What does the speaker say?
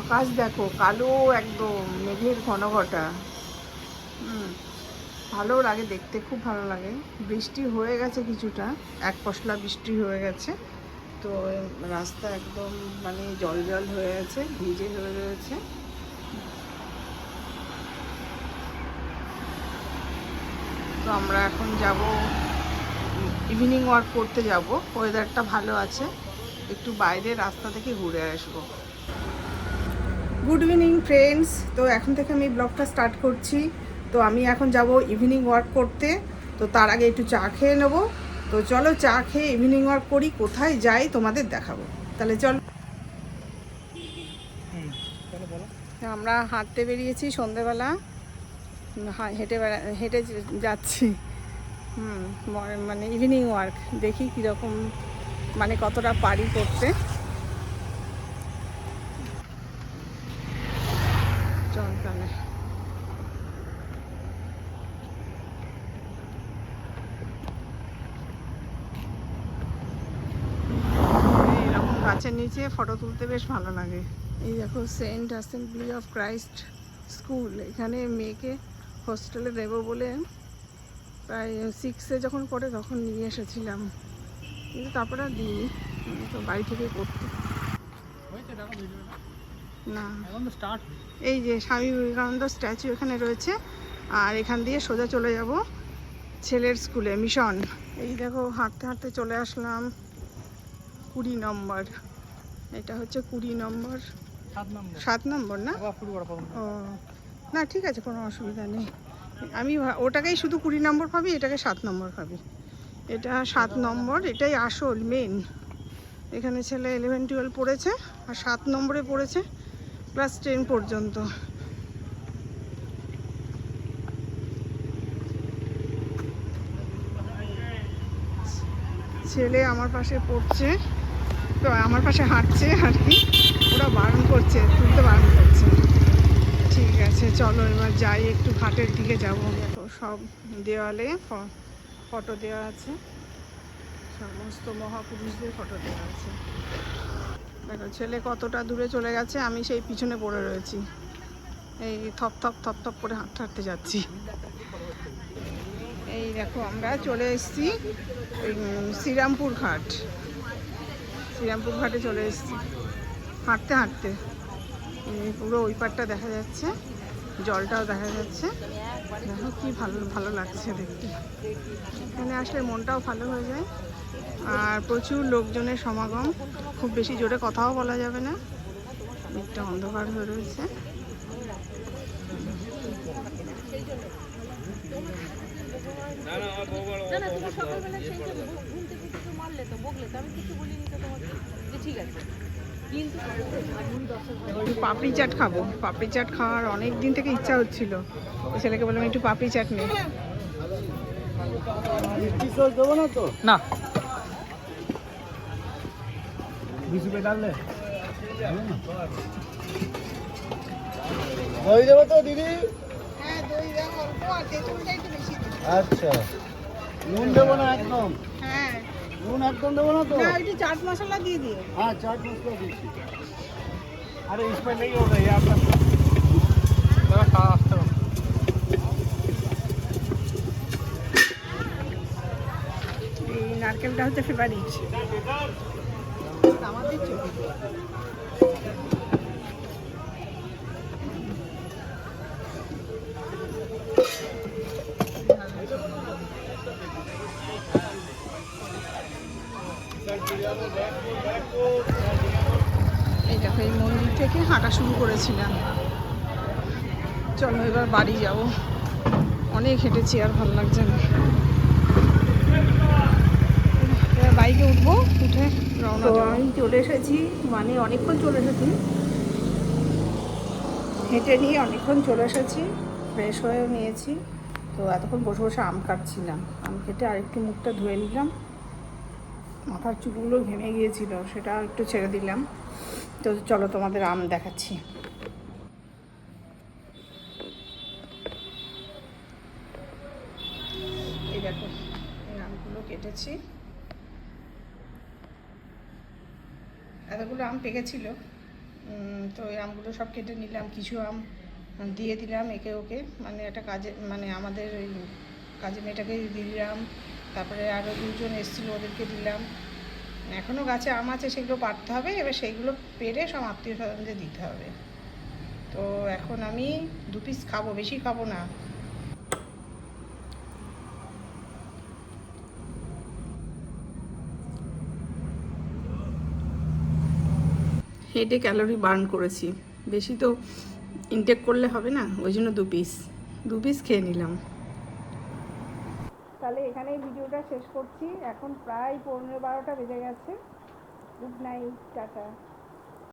আকাশ দেখো কালো একদম মেঘের ঘনঘটা। ভালো লাগে দেখতে, খুব ভালো লাগে। বৃষ্টি হয়ে গেছে কিছুটা, এক পশলা বৃষ্টি হয়ে গেছে। তো রাস্তা একদম মানে জল জল হয়ে গেছে, ভিজে হয়ে রয়েছে। তো আমরা এখন যাব, ইভিনিং ওয়াক করতে যাব। ওয়েদারটা ভালো আছে, একটু বাইরে রাস্তা থেকে ঘুরে আসবো। Good evening friends. তো এখন থেকে আমি ব্লগটা স্টার্ট করছি। তো আমি এখন যাব ইভিনিং ওয়াক করতে। তো তার আগে একটু চা খেয়ে নেবো। তো চলো চা খেয়ে ইভিনিং ওয়াক করি, কোথায় যাই তোমাদের দেখাবো। তাহলে চলো। আমরা হাঁটতে বেরিয়েছি সন্ধেবেলা, হেঁটে যাচ্ছি। মানে ইভিনিং ওয়ার্ক, দেখি কীরকম, মানে কতটা পারি করতে। চল তাহলে। এইরকম গাছের নিচে ফটো তুলতে বেশ ভালো লাগে। এই দেখো Saint Assembly of Christ School. এখানে মেয়েকে হোস্টেলে দেবো বলে প্রায় 6-এ যখন পড়ে তখন নিয়ে এসেছিলাম, কিন্তু তারপরে আর দিইনি, তো বাড়ি থেকে করতে না। এই যে স্বামী বিবেকানন্দ স্ট্যাচু এখানে রয়েছে, আর এখান দিয়ে সোজা চলে যাব ছেলের স্কুলে, মিশন। এই দেখো হাঁটতে হাঁটতে চলে আসলাম 20 নম্বর। এটা হচ্ছে 20 নম্বর, 7 নম্বর না? ও না, ঠিক আছে, কোনো অসুবিধা নেই। আমি ওটাকেই শুধু 20 নম্বর ভাবি, এটাকে 7 নম্বর ভাবি। এটা 7 নম্বর, এটাই আসল মেন। এখানে ছেলে 11-12 পড়েছে, আর 7 নম্বরে পড়েছে ক্লাস 10 পর্যন্ত। ছেলে আমার পাশে পড়ছে, তো আমার পাশে হাঁটছে আর কি। ওরা বারণ করছে, তুলতে বারণ করছে। ঠিক আছে চলো এবার যাই, একটু ঘাটের দিকে যাবো। দেখো সব দেওয়ালে ফটো দেওয়া আছে, সমস্ত মহাপুরুষদের ফটো দেওয়া আছে। দেখো ছেলে কতটা দূরে চলে গেছে, আমি সেই পিছনে পড়ে রয়েছি। এই থপ থপ থপ থপ করে হাঁটতে হাঁটতে যাচ্ছি। এই দেখো আমরা চলে এসেছি শ্রীরামপুর ঘাট। শ্রীরামপুর ঘাটে চলে এসেছি হাঁটতে হাঁটতে। পুরো ওই পারটা দেখা যাচ্ছে, জলটাও দেখা যাচ্ছে। দেখো কি ভালো ভালো লাগছে দেখতে। এখানে আসলে মনটাও ভালো হয়ে যায়, আর প্রচুর লোকজনের সমাগম। খুব বেশি জোরে কথাও বলা যাবে না, একটা অন্ধকার হয়ে রয়েছে। পাপড়ি চাট খাবো, পাপড়ি চাট খাওয়ার অনেক দিন থেকে ইচ্ছা হচ্ছিল। ছেলেকে বললাম একটু পাপড়ি চাট নে। দেবো না তো, না দই দেবো তো দিদি? হ্যাঁ দই দাও অল্প, আর তেঁতুলটা একটু বেশি দিও। আচ্ছা, নুন দেবো না একদম? হ্যাঁ নুন একদম দেবো না তো? না, একটু চাট মশলা দিয়ে দিও। হ্যাঁ চাট মশলা দিচ্ছি। अरे इसमें नहीं होगा ये आपका जरा फास्ट करो। এই নারকেলটা হচ্ছে ফেভারিট আমাদের চোখে। এই দেখো এই মন্দির থেকে হাঁটা শুরু করেছিলাম। চলো এবার বাড়ি যাব, অনেক হেঁটেছি আর ভালো লাগছে না। বাইকে উঠবো, উঠে রওনা দেবো। আমি চলে এসেছি, মানে অনেকক্ষণ চলে এসেছি, হেঁটে নিয়ে অনেকক্ষণ চলে এসেছি, ফ্রেশ হয়েও নিয়েছি। তো এতক্ষণ বসে বসে আম কাটছিলাম, আম কেটে আরেকটু মুখটা ধুয়ে নিলাম। মাথার চুলগুলো ঘেমে গিয়েছিল, সেটা একটু ছেড়ে দিলাম। তো চলো তোমাদের আম দেখাচ্ছি। এই দেখো এই আমগুলো কেটেছি, এতগুলো আম পেকেছিল, তো এই আমগুলো সব কেটে নিলাম, কিছু আম দিয়ে দিলাম একে ওকে, মানে একটা কাজে মানে আমাদের ওই কাজে মেয়েটাকে দিয়ে দিলাম, তারপরে আরও দুজন এসেছিলো ওদেরকে দিলাম। এখনও গাছে আম আছে, সেগুলো পাড়তে হবে, এবার সেইগুলো পেড়ে সব আত্মীয় স্বজনদের দিতে হবে। তো এখন আমি 2 পিস খাবো, বেশি খাবো না। হেঁটে ক্যালোরি বার্ন করেছি, বেশি তো ইনটেক করলে হবে না, ওই জন্য 2 পিস খেয়ে নিলাম। তাহলে এখানেই ভিডিওটা শেষ করছি, এখন প্রায় 11:15 বেজে গেছে। Good night, tata.